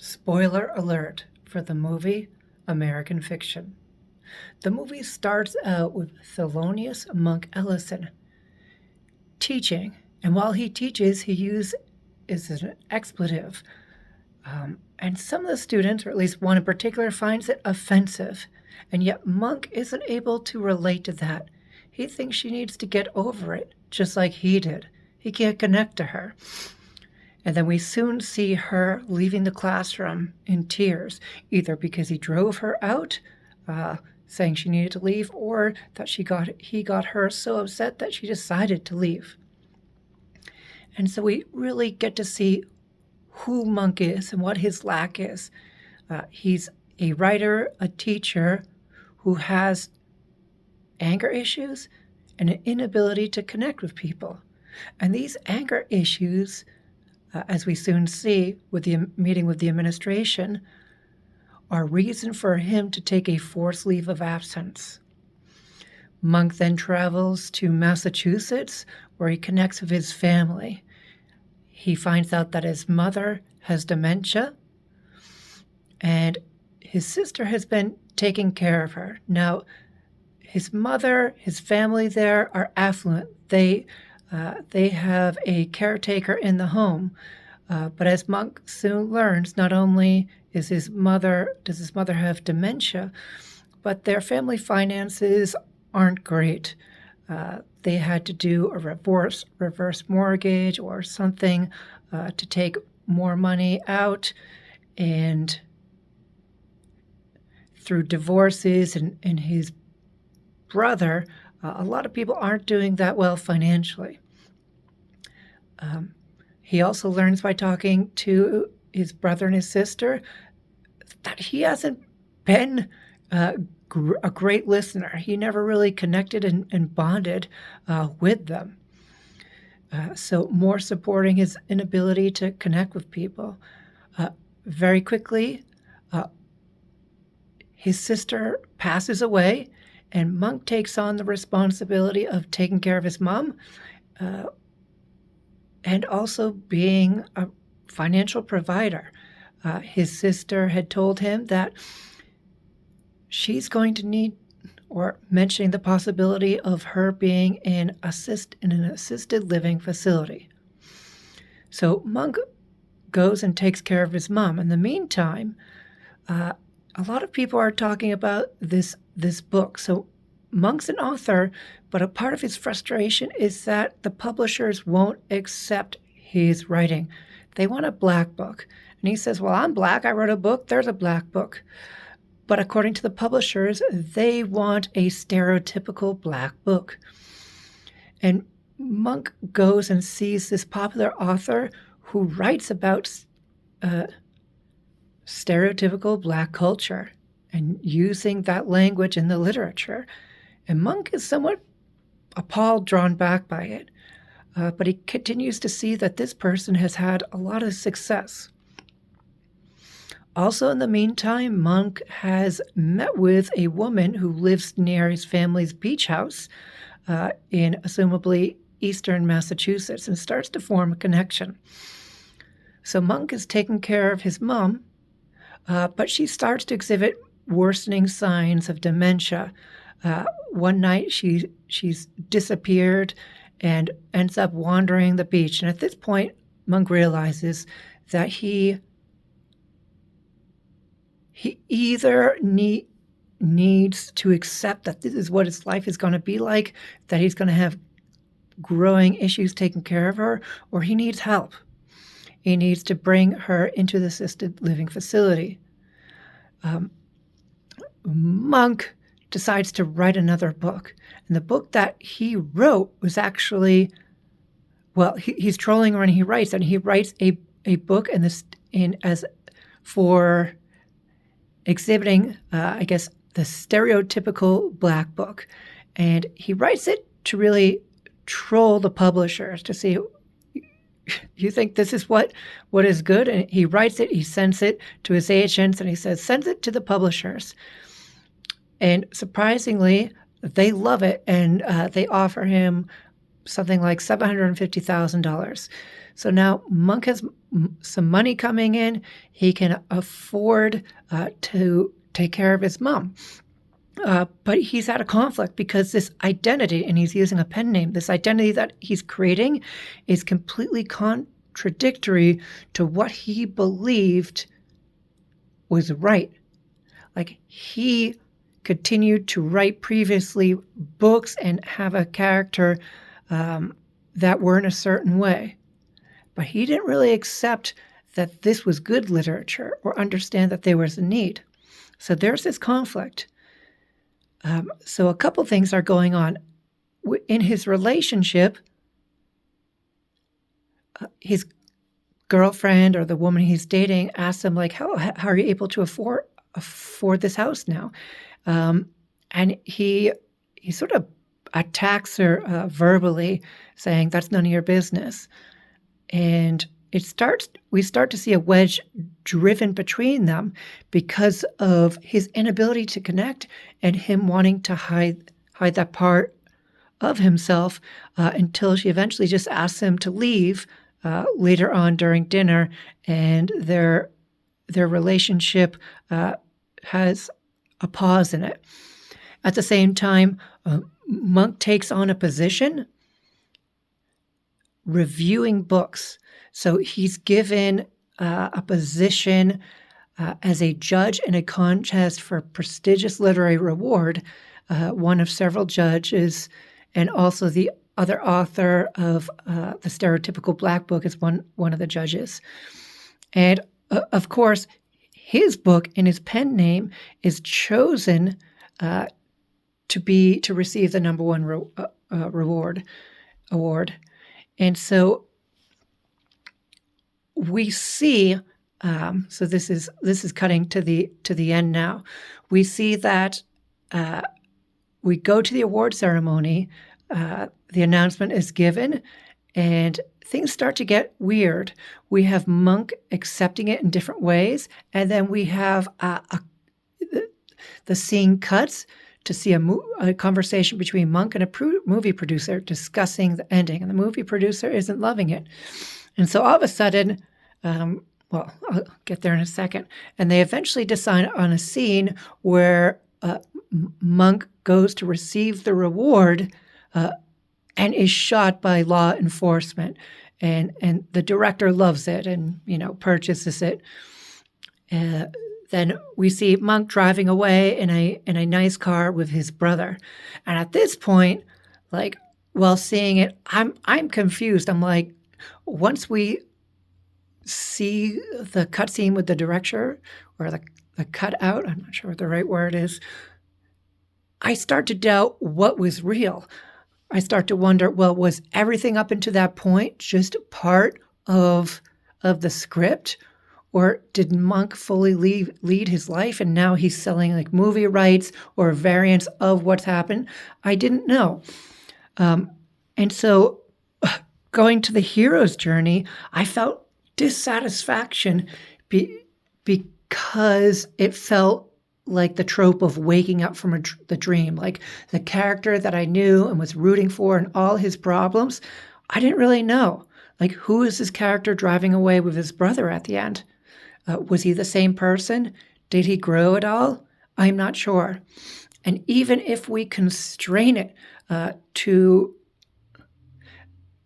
Spoiler alert for the movie American Fiction. The movie starts out with Thelonius Monk Ellison teaching, and while he teaches, he uses an expletive. And some of the students, or at least one in particular, finds it offensive, and yet Monk isn't able to relate to that. He thinks she needs to get over it, just like he did. He can't connect to her. And then we soon see her leaving the classroom in tears, either because he drove her out, saying she needed to leave, or that he got her so upset that she decided to leave. And so we really get to see who Monk is and what his lack is. He's a writer, a teacher who has anger issues and an inability to connect with people. And these anger issues, as we soon see with the meeting with the administration, are reason for him to take a forced leave of absence. Monk then travels to Massachusetts, where he connects with his family. He finds out that his mother has dementia, and his sister has been taking care of her. Now, his mother, his family there are affluent. They have a caretaker in the home. But as Monk soon learns, not only does his mother have dementia, but their family finances aren't great. They had to do a reverse mortgage or something to take more money out. And through divorces and his brother, a lot of people aren't doing that well financially. He also learns by talking to his brother and his sister that he hasn't been a great listener. He never really connected and bonded with them. So more supporting his inability to connect with people. Very quickly, his sister passes away, and Monk takes on the responsibility of taking care of his mom and also being a financial provider. His sister had told him that she's going to need, or mentioning the possibility of her being in an assisted living facility. So Monk goes and takes care of his mom. In the meantime, a lot of people are talking about this book. So Monk's an author, but a part of his frustration is that the publishers won't accept his writing. They want a black book. And he says, well, I'm black. I wrote a book. There's a black book. But according to the publishers, they want a stereotypical black book. And Monk goes and sees this popular author who writes about stereotypical black culture and using that language in the literature. And Monk is somewhat appalled, drawn back by it. But he continues to see that this person has had a lot of success. Also, in the meantime, Monk has met with a woman who lives near his family's beach house in, assumably, eastern Massachusetts, and starts to form a connection. So Monk is taking care of his mom, but she starts to exhibit worsening signs of dementia. One night, she's disappeared and ends up wandering the beach. And at this point, Monk realizes that he either needs to accept that this is what his life is going to be like, that he's going to have growing issues taking care of her, or he needs help. He needs to bring her into the assisted living facility. Monk decides to write another book. And the book that he wrote was actually, well, he's trolling when he writes, and he writes a book for exhibiting, the stereotypical black book. And he writes it to really troll the publishers to see, you think this is what is good? And he writes it, he sends it to his agents, and he says, send it to the publishers. And surprisingly, they love it, and they offer him something like $750,000. So now Monk has some money coming in. He can afford to take care of his mom. But he's at a conflict because this identity, and he's using a pen name, this identity that he's creating is completely contradictory to what he believed was right. Like, he continued to write previously books and have a character that were in a certain way. But he didn't really accept that this was good literature or understand that there was a need. So there's this conflict. So a couple things are going on. In his relationship, his girlfriend or the woman he's dating asks him, like, how are you able to afford this house now? And he sort of attacks her verbally, saying, that's none of your business. And we start to see a wedge driven between them because of his inability to connect and him wanting to hide that part of himself until she eventually just asks him to leave later on during dinner, and their relationship has a pause in it. At the same time, Monk takes on a position reviewing books. So he's given a position as a judge in a contest for prestigious literary reward, one of several judges, and also the other author of the stereotypical Black Book is one of the judges. And of course, his book in his pen name is chosen to receive the number one award. And so we see, so this is cutting to the end now. We see that we go to the award ceremony. The announcement is given, and things start to get weird. We have Monk accepting it in different ways, and then we have the scene cuts to see a conversation between Monk and a movie producer discussing the ending, and the movie producer isn't loving it. And so all of a sudden, well, I'll get there in a second, and they eventually decide on a scene where Monk goes to receive the reward and is shot by law enforcement. And the director loves it and, purchases it. Then we see Monk driving away in a nice car with his brother. And at this point, like, while seeing it, I'm confused. I'm like, once we see the cutscene with the director or the cutout, I'm not sure what the right word is, I start to doubt what was real. I start to wonder, well, was everything up until that point just part of the script? Or did Monk fully lead his life and now he's selling like movie rights or variants of what's happened? I didn't know. And so going to the hero's journey, I felt dissatisfaction because it felt like the trope of waking up from the dream. Like the character that I knew and was rooting for and all his problems, I didn't really know. Like, who is this character driving away with his brother at the end? Was he the same person? Did he grow at all? I'm not sure. And even if we constrain it to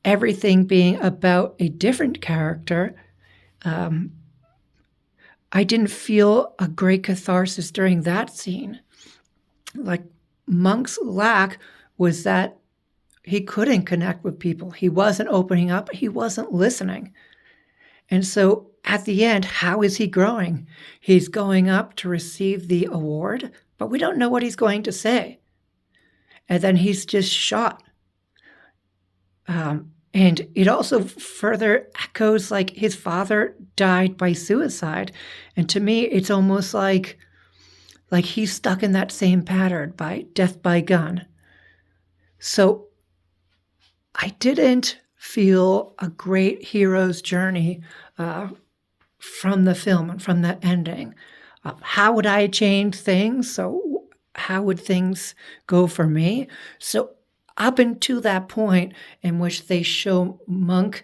everything being about a different character, I didn't feel a great catharsis during that scene. Like, Monk's lack was that he couldn't connect with people. He wasn't opening up. He wasn't listening. And so at the end, how is he growing? He's going up to receive the award, but we don't know what he's going to say. And then he's just shot. And it also further echoes like his father died by suicide. And to me, it's almost like he's stuck in that same pattern by death by gun. So I didn't feel a great hero's journey from the film and from the ending. How would I change things? So how would things go for me? So up until that point in which they show Monk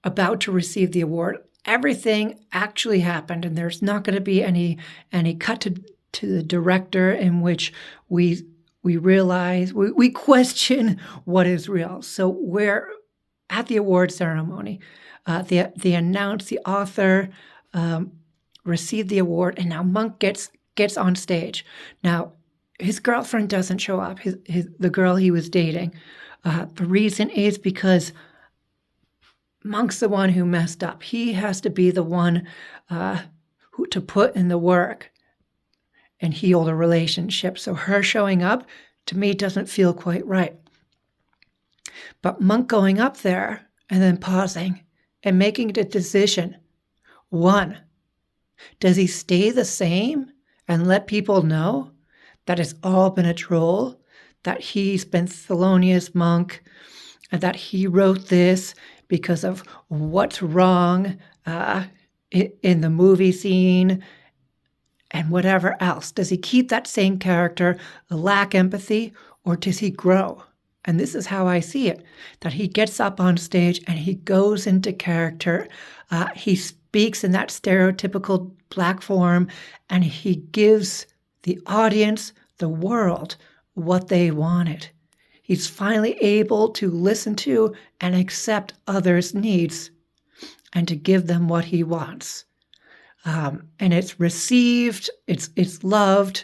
about to receive the award, everything actually happened, and there's not going to be any cut to the director in which we realize, we question what is real. So we're at the award ceremony. They announce the author received the award, and now Monk gets on stage. Now, his girlfriend doesn't show up, the girl he was dating. The reason is because Monk's the one who messed up. He has to be the one who to put in the work and heal the relationship. So her showing up, to me, doesn't feel quite right. But Monk going up there and then pausing and making the decision. One, does he stay the same and let people know that it's all been a troll, that he's been Thelonius Monk, and that he wrote this because of what's wrong in the movie scene and whatever else? Does he keep that same character, lack empathy, or does he grow? And this is how I see it, that he gets up on stage and he goes into character. He speaks in that stereotypical Black form, and he gives the audience, the world, what they wanted. He's finally able to listen to and accept others' needs and to give them what he wants. And it's received, it's loved,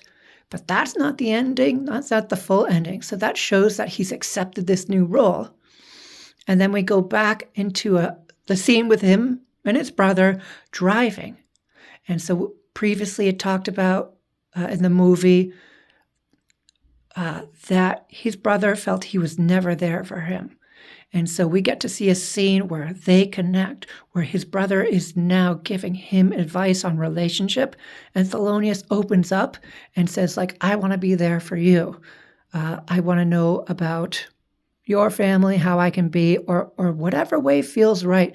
but that's not the ending. That's not the full ending. So that shows that he's accepted this new role. And then we go back into the scene with him and his brother driving. And so previously it talked about in the movie that his brother felt he was never there for him. And so we get to see a scene where they connect, where his brother is now giving him advice on relationship. And Thelonious opens up and says, like, I want to be there for you. I want to know about your family, how I can be, or whatever way feels right,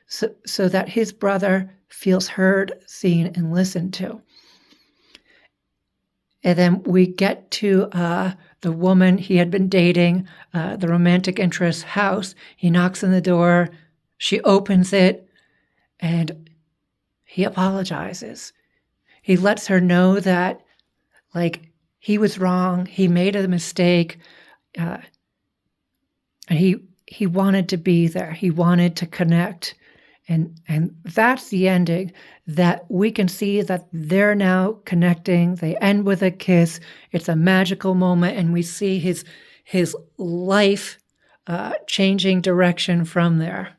so that his brother feels heard, seen, and listened to. And then we get to the woman he had been dating, the romantic interest's house. He knocks on the door. She opens it, and he apologizes. He lets her know that, like, he was wrong. He made a mistake. And he wanted to be there. He wanted to connect. And that's the ending, that we can see that they're now connecting. They end with a kiss. It's a magical moment, and we see his life changing direction from there.